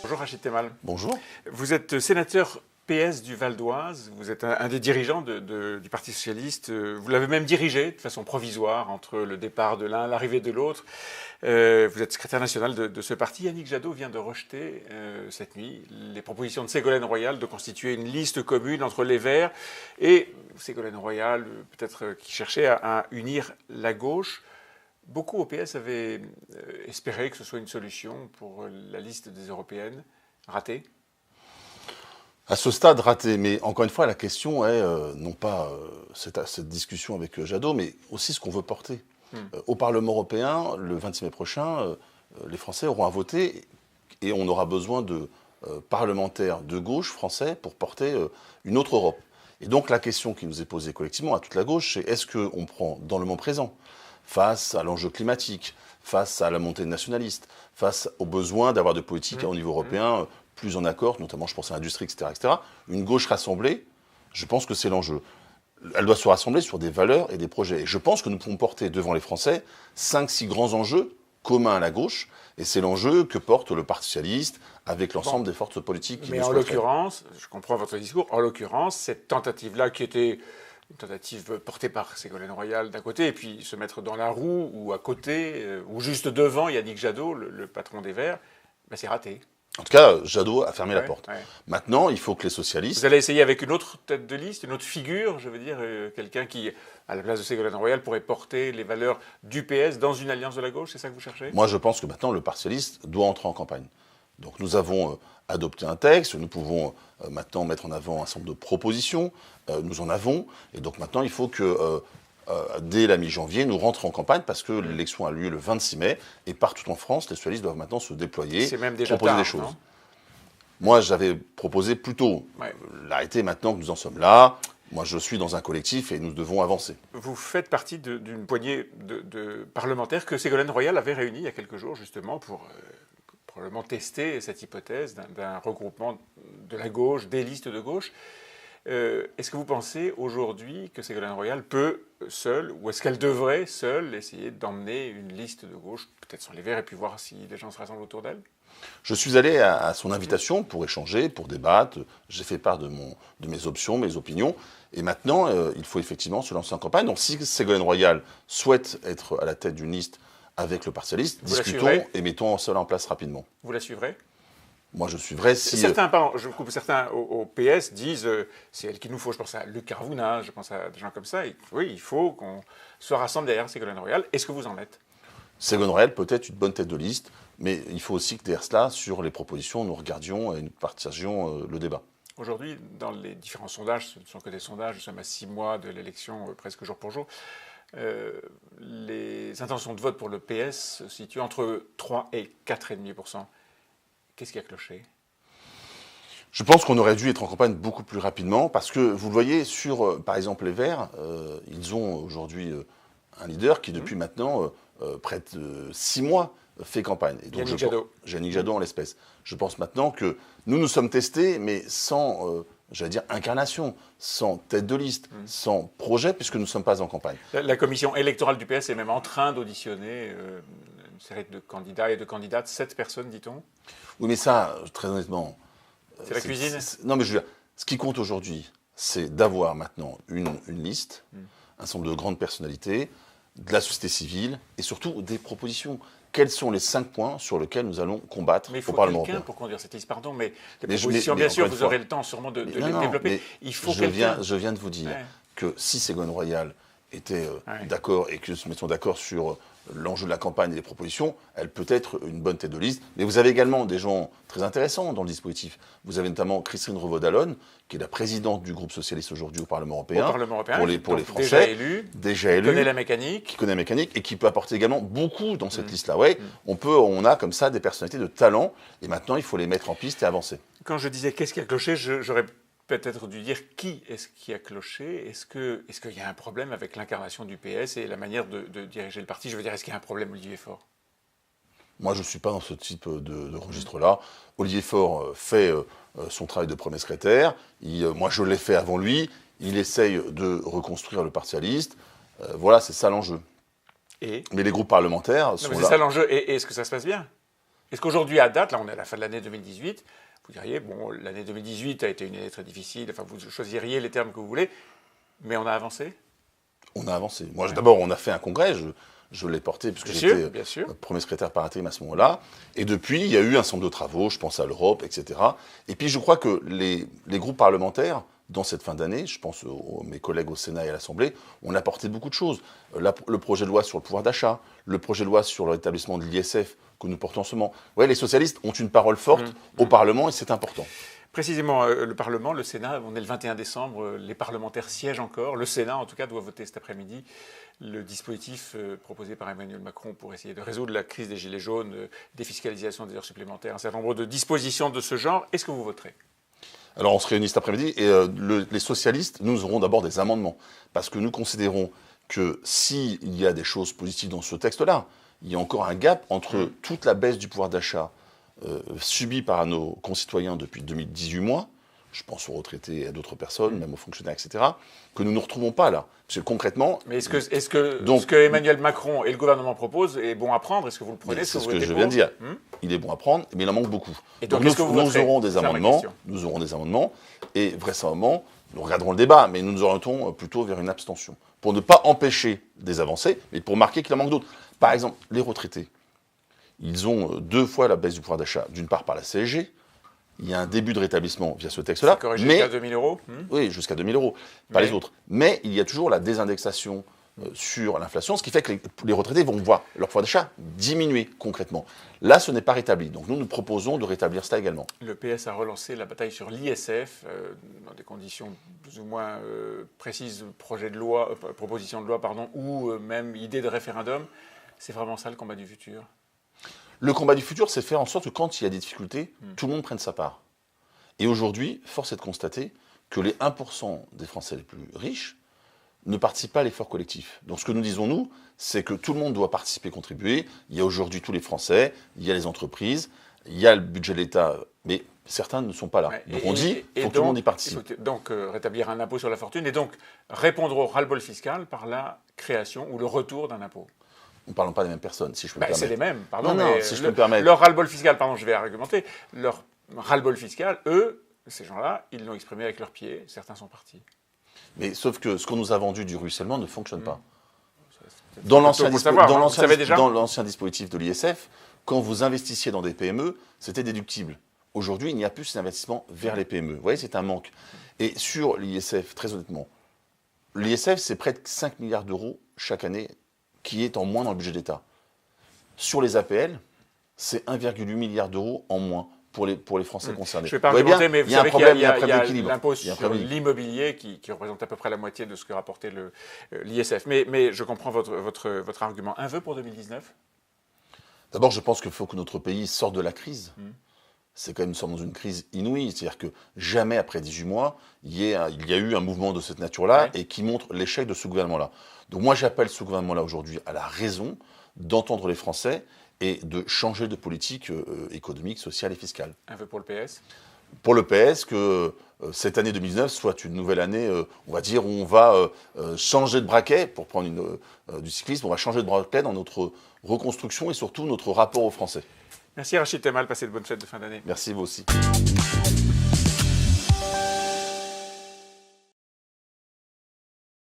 Bonjour Rachid Temal. Bonjour. Vous êtes sénateur PS du Val d'Oise, vous êtes un des dirigeants du Parti socialiste, vous l'avez même dirigé de façon provisoire entre le départ de l'un, l'arrivée de l'autre. Vous êtes secrétaire national de ce parti. Yannick Jadot vient de rejeter cette nuit les propositions de Ségolène Royal de constituer une liste commune entre les Verts et Ségolène Royal, peut-être qui cherchait à unir la gauche. Beaucoup au PS avaient espéré que ce soit une solution pour la liste des européennes. Ratée ? À ce stade, raté. Mais encore une fois, la question est non pas cette discussion avec Jadot, mais aussi ce qu'on veut porter. Au Parlement européen, le 26 mai prochain, les Français auront à voter et on aura besoin de parlementaires de gauche français pour porter une autre Europe. Et donc la question qui nous est posée collectivement à toute la gauche, c'est est-ce qu'on prend dans le moment présent, face à l'enjeu climatique, face à la montée nationaliste, face au besoin d'avoir des politiques au niveau européen plus en accord, notamment je pense à l'industrie, etc., une gauche rassemblée, je pense que c'est l'enjeu. Elle doit se rassembler sur des valeurs et des projets. Et je pense que nous pouvons porter devant les Français 5-6 grands enjeux communs à la gauche, et c'est l'enjeu que porte le Parti socialiste avec l'ensemble des forces politiques qui mais en l'occurrence, je comprends votre discours, en l'occurrence, cette tentative-là qui était une tentative portée par Ségolène Royal d'un côté, et puis se mettre dans la roue, ou à côté, ou juste devant Yannick Jadot, le patron des Verts, ben c'est raté. En tout cas, Jadot a fermé la porte. Maintenant, il faut que les socialistes... Vous allez essayer avec une autre tête de liste, une autre figure, je veux dire, quelqu'un qui, à la place de Ségolène Royal, pourrait porter les valeurs du PS dans une alliance de la gauche, c'est ça que vous cherchez ? Moi, je pense que maintenant, le Parti socialiste doit entrer en campagne. Donc nous avons adopté un texte, nous pouvons maintenant mettre en avant un certain nombre de propositions, nous en avons, et donc maintenant il faut que dès la mi-janvier, nous rentrons en campagne parce que l'élection a lieu le 26 mai, et partout en France, les socialistes doivent maintenant se déployer, c'est même déjà proposer tard, des choses. Non ? Moi, j'avais proposé plutôt l'arrêter maintenant que nous en sommes là. Moi, je suis dans un collectif et nous devons avancer. Vous faites partie d'une poignée de parlementaires que Ségolène Royal avait réunis il y a quelques jours, justement, pour probablement tester cette hypothèse d'un regroupement de la gauche, des listes de gauche. Est-ce que vous pensez aujourd'hui que Ségolène Royal peut seule, ou est-ce qu'elle devrait seule essayer d'emmener une liste de gauche, peut-être sur les Verts, et puis voir si les gens se rassemblent autour d'elle ? Je suis allé à son invitation pour échanger, pour débattre. J'ai fait part de mes options, mes opinions. Et maintenant, il faut effectivement se lancer en campagne. Donc si Ségolène Royal souhaite être à la tête d'une liste avec le Parti socialiste, discutons et mettons cela en place rapidement. Vous la suivrez ? Moi, je suivrai si... Certains, certains au PS disent c'est elle qu'il nous faut. Je pense à Luc Carvounas, je pense à des gens comme ça. Et, oui, il faut qu'on se rassemble derrière Ségolène Royal. Est-ce que vous en êtes ? Ségolène Royal peut être une bonne tête de liste, mais il faut aussi que derrière cela, sur les propositions, nous regardions et nous partagions le débat. Aujourd'hui, dans les différents sondages, ce ne sont que des sondages, nous sommes à 6 mois de l'élection, presque jour pour jour, les intentions de vote pour le PS se situent entre 3 et 4,5%. Qu'est-ce qui a cloché ? Je pense qu'on aurait dû être en campagne beaucoup plus rapidement, parce que, vous le voyez, sur, par exemple, les Verts, ils ont aujourd'hui un leader qui, depuis maintenant, près de 6 mois, fait campagne. Et donc, Yannick Jadot en l'espèce. Je pense maintenant que nous sommes testés, mais sans, j'allais dire, incarnation, sans tête de liste, sans projet, puisque nous ne sommes pas en campagne. La commission électorale du PS est même en train d'auditionner une série de candidats et de candidates, 7 personnes, dit-on. Oui, mais ça, très honnêtement... C'est la cuisine ? Non, mais je veux dire, ce qui compte aujourd'hui, c'est d'avoir maintenant une liste, un certain nombre de grandes personnalités, de la société civile, et surtout des propositions. Quels sont les 5 points sur lesquels nous allons combattre au Parlement européen ? Mais il faut quelqu'un pour conduire cette liste, pardon, mais les propositions, bien sûr, vous aurez le temps sûrement de les développer. Il faut quelqu'un. Je viens de vous dire que si Ségolène Royal était d'accord et que nous se mettions d'accord sur l'enjeu de la campagne et les propositions, elle peut être une bonne tête de liste. Mais vous avez également des gens très intéressants dans le dispositif. Vous avez notamment Christine Revaud-Dallon, qui est la présidente du groupe socialiste aujourd'hui au Parlement européen. Pour les Français. Déjà élu. Qui connaît la mécanique. Qui connaît la mécanique et qui peut apporter également beaucoup dans cette liste-là. Ouais, on a comme ça des personnalités de talent et maintenant il faut les mettre en piste et avancer. Quand je disais qu'est-ce qui a cloché, j'aurais peut-être dû dire qui est-ce qui a cloché. Est-ce qu'il y a un problème avec l'incarnation du PS et la manière de diriger le parti ? Je veux dire, est-ce qu'il y a un problème, Olivier Faure ? Moi, je ne suis pas dans ce type de registre-là. Olivier Faure fait son travail de premier secrétaire. Moi, je l'ai fait avant lui. Il essaye de reconstruire le Parti socialiste. Voilà, c'est ça l'enjeu. Mais les groupes parlementaires sont là. C'est ça l'enjeu. Et est-ce que ça se passe bien ? Est-ce qu'aujourd'hui, à date, là on est à la fin de l'année 2018, vous diriez, bon, l'année 2018 a été une année très difficile, enfin vous choisiriez les termes que vous voulez, mais on a avancé? On a avancé. Moi, d'abord, on a fait un congrès, je l'ai porté, puisque j'étais bien sûr. premier secrétaire par intérim à ce moment-là. Et depuis, il y a eu un certain nombre de travaux, je pense à l'Europe, etc. Et puis, je crois que les groupes parlementaires, dans cette fin d'année, je pense à mes collègues au Sénat et à l'Assemblée, on a apporté beaucoup de choses. Le projet de loi sur le pouvoir d'achat, le projet de loi sur le rétablissement de l'ISF que nous portons en ce moment. Ouais, les socialistes ont une parole forte au Parlement et c'est important. Précisément, le Parlement, le Sénat, on est le 21 décembre, les parlementaires siègent encore. Le Sénat, en tout cas, doit voter cet après-midi le dispositif proposé par Emmanuel Macron pour essayer de résoudre la crise des Gilets jaunes, défiscalisation des heures supplémentaires, un certain nombre de dispositions de ce genre. Est-ce que vous voterez? Alors on se réunit cet après-midi et les socialistes, nous aurons d'abord des amendements. Parce que nous considérons que s'il y a des choses positives dans ce texte-là, il y a encore un gap entre toute la baisse du pouvoir d'achat subie par nos concitoyens depuis 18 mois, je pense aux retraités et à d'autres personnes, même aux fonctionnaires, etc., que nous ne retrouvons pas là. Parce que concrètement... Mais est-ce que ce que Emmanuel Macron et le gouvernement proposent est bon à prendre? Est-ce que vous le prenez? C'est ce que je viens de dire. Il est bon à prendre, mais il en manque beaucoup. Et donc nous aurons des amendements, et vraisemblablement, nous regarderons le débat, mais nous nous orientons plutôt vers une abstention. Pour ne pas empêcher des avancées, mais pour marquer qu'il en manque d'autres. Par exemple, les retraités, ils ont 2 fois la baisse du pouvoir d'achat, d'une part par la CSG. Il y a un début de rétablissement via ce texte-là. Mais jusqu'à 2 000 euros. Oui, jusqu'à 2 000 euros, pas les autres. Mais il y a toujours la désindexation sur l'inflation, ce qui fait que les retraités vont voir leur pouvoir d'achat diminuer concrètement. Là, ce n'est pas rétabli. Donc nous proposons de rétablir cela également. Le PS a relancé la bataille sur l'ISF dans des conditions plus ou moins précises, proposition de loi, ou même idée de référendum. C'est vraiment ça le combat du futur? Le combat du futur, c'est faire en sorte que quand il y a des difficultés, tout le monde prenne sa part. Et aujourd'hui, force est de constater que les 1% des Français les plus riches ne participent pas à l'effort collectif. Donc ce que nous disons, nous, c'est que tout le monde doit participer, contribuer. Il y a aujourd'hui tous les Français, il y a les entreprises, il y a le budget de l'État, mais certains ne sont pas là. Donc on dit qu'il faut que tout le monde y participe. Donc rétablir un impôt sur la fortune et donc répondre au ras-le-bol fiscal par la création ou le retour d'un impôt. Nous ne parlons pas des mêmes personnes, si je peux me permettre. C'est les mêmes, pardon. Non, si je peux me permettre. Leur ras-le-bol fiscal, je vais argumenter. Leur ras-le-bol fiscal, eux, ces gens-là, ils l'ont exprimé avec leurs pieds. Certains sont partis. Mais sauf que ce qu'on nous a vendu du ruissellement ne fonctionne pas. Dans l'ancien dispositif de l'ISF, quand vous investissiez dans des PME, c'était déductible. Aujourd'hui, il n'y a plus cet investissement vers les PME. Vous voyez, c'est un manque. Et sur l'ISF, très honnêtement, l'ISF, c'est près de 5 milliards d'euros chaque année qui est en moins dans le budget d'État. Sur les APL, c'est 1,8 milliard d'euros en moins pour les Français concernés. Je ne vais pas argumenter, mais vous savez qu'il y a l'impôt sur l'immobilier qui représente à peu près la moitié de ce que rapportait l'ISF. Mais je comprends votre argument. Un vœu pour 2019? D'abord, je pense qu'il faut que notre pays sorte de la crise. C'est quand même, nous sommes dans une crise inouïe. C'est-à-dire que jamais après 18 mois, il y a eu un mouvement de cette nature-là et qui montre l'échec de ce gouvernement-là. Donc moi, j'appelle ce gouvernement-là aujourd'hui à la raison d'entendre les Français et de changer de politique économique, sociale et fiscale. Un vœu pour le PS? Pour le PS, que cette année 2019 soit une nouvelle année, on va dire, où on va changer de braquet, pour prendre du cyclisme, on va changer de braquet dans notre reconstruction et surtout notre rapport aux Français. Merci Rachid Temal, passez de bonnes fêtes de fin d'année. Merci vous aussi.